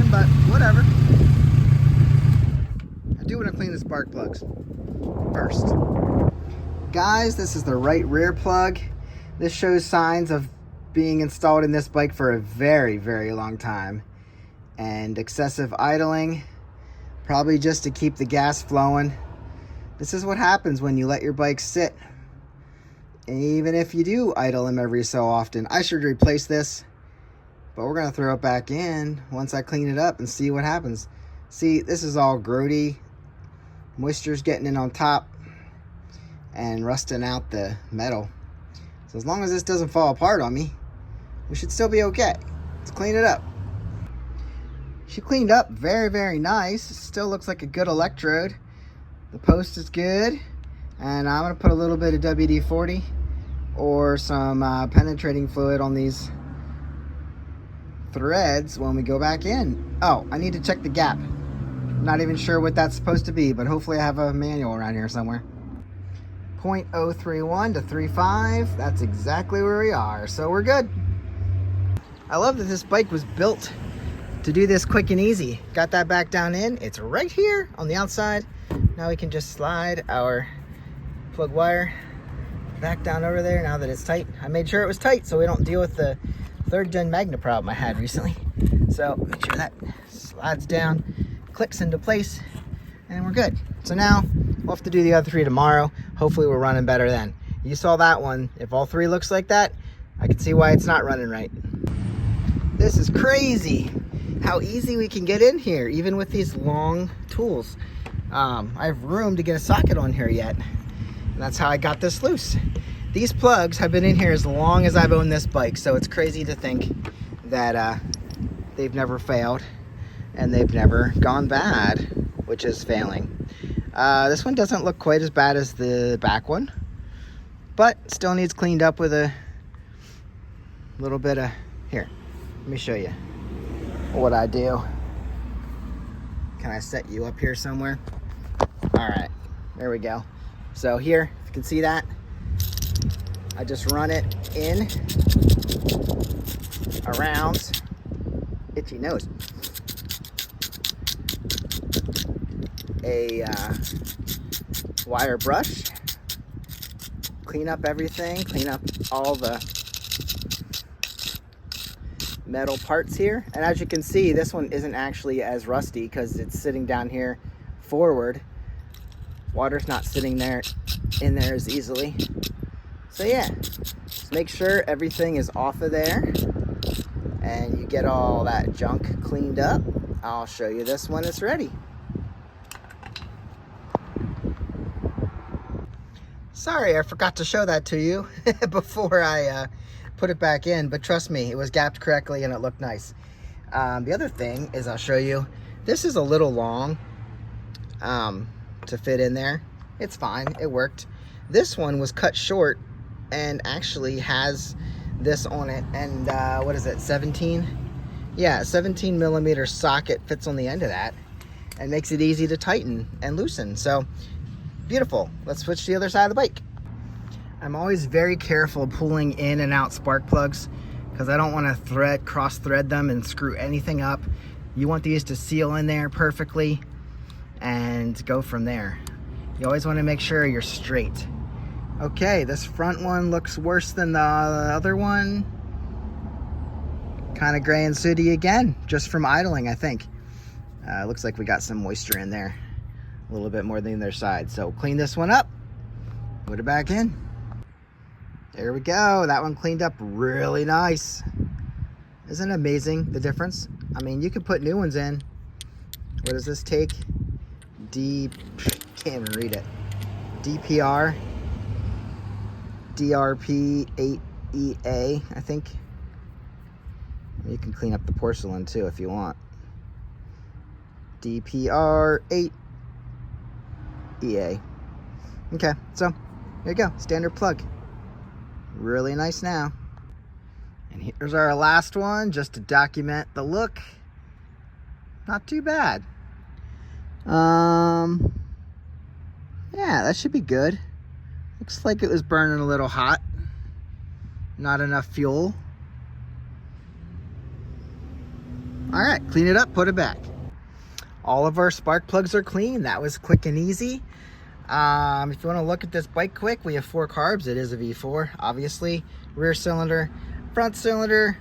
them, but whatever. I do want to clean the spark plugs first. Guys, this is the right rear plug. This shows signs of being installed in this bike for a very, very long time. And excessive idling, probably just to keep the gas flowing. This is what happens when you let your bike sit. And even if you do idle them every so often. I should replace this, but we're gonna throw it back in once I clean it up and see what happens. See, this is all grody. Moisture's getting in on top and rusting out the metal. So as long as this doesn't fall apart on me, we should still be okay. Let's clean it up. She cleaned up very, very nice. It still looks like a good electrode. The post is good. And I'm gonna put a little bit of WD-40 or some penetrating fluid on these threads when we go back in. Oh, I need to check the gap. Not even sure what that's supposed to be, but hopefully I have a manual around here somewhere. 0.031 to 3.5, that's exactly where we are, so we're good. I love that this bike was built to do this quick and easy. Got that back down in, it's right here on the outside. Now we can just slide our plug wire back down over there now that it's tight. I made sure it was tight so we don't deal with the 3rd gen magnet problem I had recently. So make sure that slides down, clicks into place, and we're good. So now we'll have to do the other 3 tomorrow. Hopefully we're running better then. You saw that one. If all 3 looks like that, I can see why it's not running right. This is crazy how easy we can get in here, even with these long tools. I have room to get a socket on here yet. And that's how I got this loose. These plugs have been in here as long as I've owned this bike, so it's crazy to think that they've never failed and they've never gone bad, which is failing. This one doesn't look quite as bad as the back one, but still needs cleaned up with a little bit of, here, let me show you what I do. Can I set you up here somewhere? All right, there we go. So here, if you can see that, I just run it in, around, itchy nose, a wire brush, clean up everything, clean up all the metal parts here. And as you can see, this one isn't actually as rusty because it's sitting down here forward. Water's not sitting there in there as easily. So yeah, just make sure everything is off of there and you get all that junk cleaned up. I'll show you this when it's ready. Sorry, I forgot to show that to you before I put it back in, but trust me, it was gapped correctly and it looked nice. The other thing is I'll show you, this is a little long to fit in there. It's fine, it worked. This one was cut short and actually has this on it, and what is it, 17? Yeah, 17 millimeter socket fits on the end of that and makes it easy to tighten and loosen. So beautiful. Let's switch to the other side of the bike. I'm always very careful pulling in and out spark plugs because I don't want to cross thread them and screw anything up. You want these to seal in there perfectly and go from there. You always want to make sure you're straight. Okay, this front one looks worse than the other one. Kind of gray and sooty again, just from idling, I think. Looks like we got some moisture in there, a little bit more than the other side. So clean this one up, put it back in. There we go, that one cleaned up really nice. Isn't it amazing, the difference? I mean, you could put new ones in. What does this take? Can't even read it. DPR, DRP 8EA, I think. You can clean up the porcelain too if you want. DPR 8EA. Okay, so here you go, standard plug. Really nice now. And here's our last one, just to document the look. Not too bad. Yeah, that should be good. Looks like it was burning a little hot. Not enough fuel. All right, clean it up, put it back. All of our spark plugs are clean. That was quick and easy. If you want to look at this bike quick, we have 4 carbs. It is a V4, obviously. Rear cylinder, front cylinder,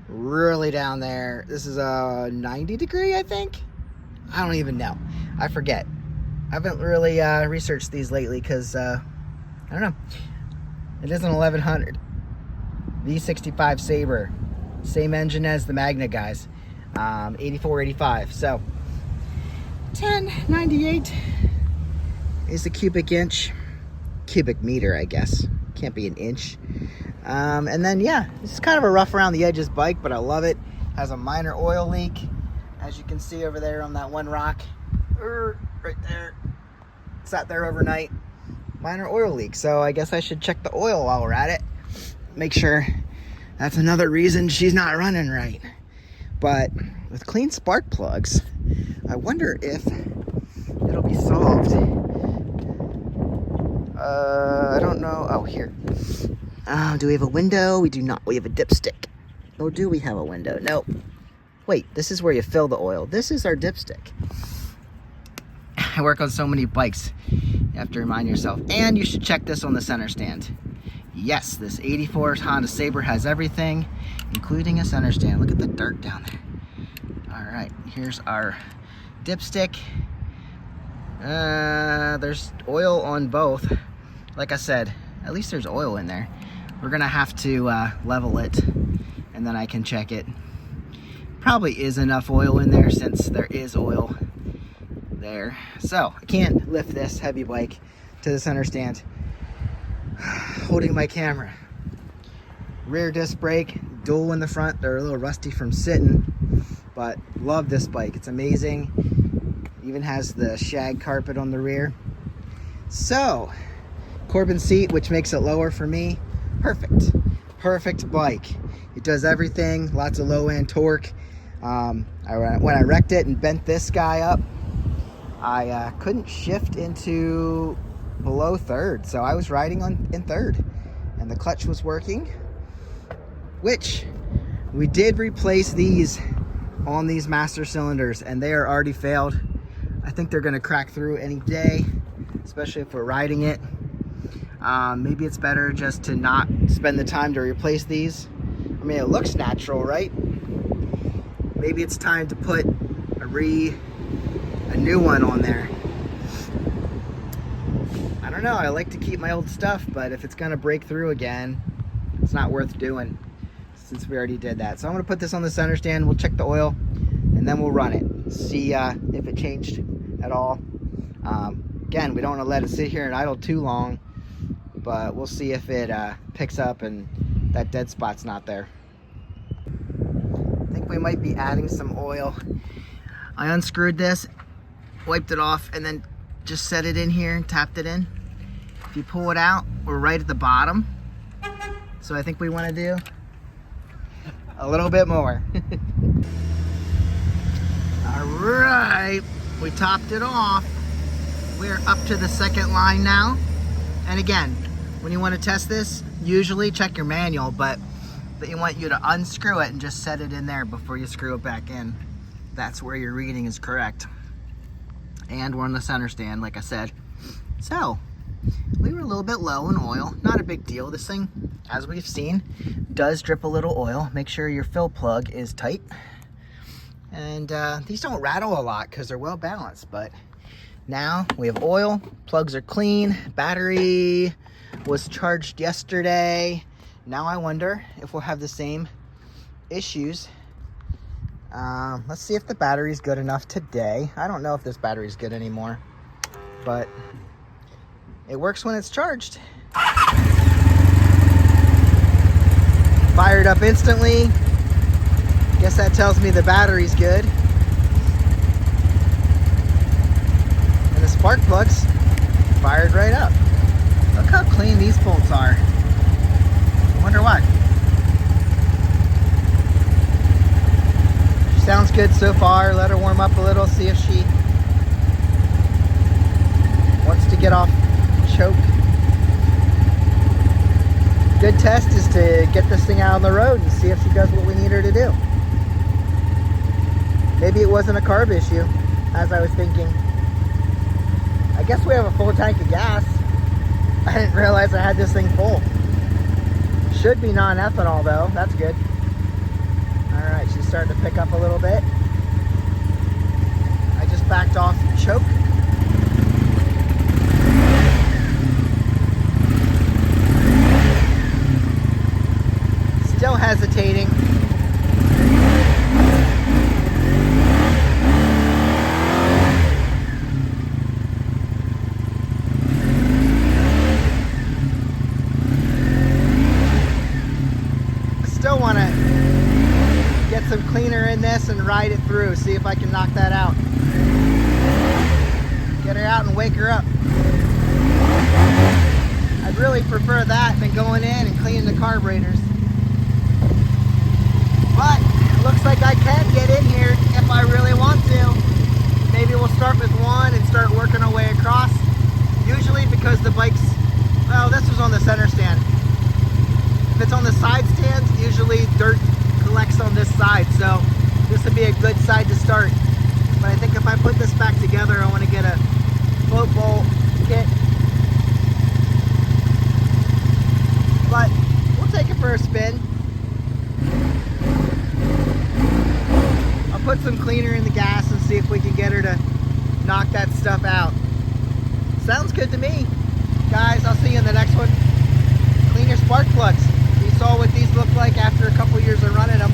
really down there. This is a 90 degree, I think. I don't even know. I forget. I haven't really researched these lately because, I don't know. It is an 1100. V65 Sabre. Same engine as the Magna guys. 84, 85. So, 1098 is the cubic inch. Cubic meter, I guess. Can't be an inch. And then, yeah, this is kind of a rough around the edges bike, but I love it. Has a minor oil leak, as you can see over there on that one rock. Right there. Sat there overnight. Minor oil leak. So I guess I should check the oil while we're at it. Make sure. That's another reason she's not running right. But with clean spark plugs, I wonder if it'll be solved. I don't know. Oh, here. Do we have a window? We do not. We have a dipstick. Or do we have a window? Nope. Wait, this is where you fill the oil. This is our dipstick. I work on so many bikes. You have to remind yourself. And you should check this on the center stand. Yes, this 84 Honda Sabre has everything, including a center stand. Look at the dirt down there. All right, here's our dipstick. There's oil on both. Like I said, at least there's oil in there. We're gonna have to level it, and then I can check it. Probably is enough oil in there since there is oil there. So I can't lift this heavy bike to the center stand holding my camera. Rear disc brake, dual in the front. They're a little rusty from sitting, but love this bike. It's amazing. Even has the shag carpet on the rear. So, Corbin seat, which makes it lower for me. Perfect. Perfect bike. It does everything. Lots of low end torque. When I wrecked it and bent this guy up, I couldn't shift into below third, so I was riding in third, and the clutch was working, which we did replace these on these master cylinders, and they are already failed. I think they're going to crack through any day, especially if we're riding it. Maybe it's better just to not spend the time to replace these. I mean, it looks natural, right? Maybe it's time to put a new one on there. I don't know, I like to keep my old stuff, but if it's gonna break through again, it's not worth doing since we already did that. So I'm gonna put this on the center stand, we'll check the oil, and then we'll run it. See if it changed at all. Again, we don't wanna let it sit here and idle too long, but we'll see if it picks up and that dead spot's not there. I think we might be adding some oil. I unscrewed this, wiped it off, and then just set it in here and tapped it in. If you pull it out, we're right at the bottom. So I think we want to do a little bit more. All right, we topped it off. We're up to the second line now. And again, when you want to test this, usually check your manual, but they want you to unscrew it and just set it in there before you screw it back in. That's where your reading is correct. And we're on the center stand, like I said. So, we were a little bit low in oil. Not a big deal. This thing, as we've seen, does drip a little oil. Make sure your fill plug is tight. And these don't rattle a lot because they're well balanced. But now we have oil. Plugs are clean. Battery was charged yesterday. Now I wonder if we'll have the same issues. Let's see if the battery's good enough today. I don't know if this battery's good anymore, but it works when it's charged. Fired up instantly. Guess that tells me the battery's good. And the spark plugs fired right up. Look how clean these bolts are. I wonder why. Sounds good so far. Let her warm up a little, see if she wants to get off choke. Good test is to get this thing out on the road and see if she does what we need her to do. Maybe it wasn't a carb issue, as I was thinking. I guess we have a full tank of gas. I didn't realize I had this thing full. Should be non-ethanol though, that's good. All right, she's starting to pick up a little bit. I just backed off the choke. Still hesitating. Still want to get some cleaner in this and ride it through, see if I can knock that out. Get her out and wake her up. I'd really prefer that than going in and cleaning the carburetors. But it looks like I can get in here if I really want to. Maybe we'll start with one and start working our way across. Usually because the bike's, well, this was on the center stand. If it's on the side stand, usually dirt collects on this side, so this would be a good side to start. But I think if I put this back together, I want to get a float bowl kit. But we'll take it for a spin. I'll put some cleaner in the gas and see if we can get her to knock that stuff out. Sounds good to me. Guys, I'll see you in the next one. Clean your spark plugs. You saw what these look like after a couple years of running them.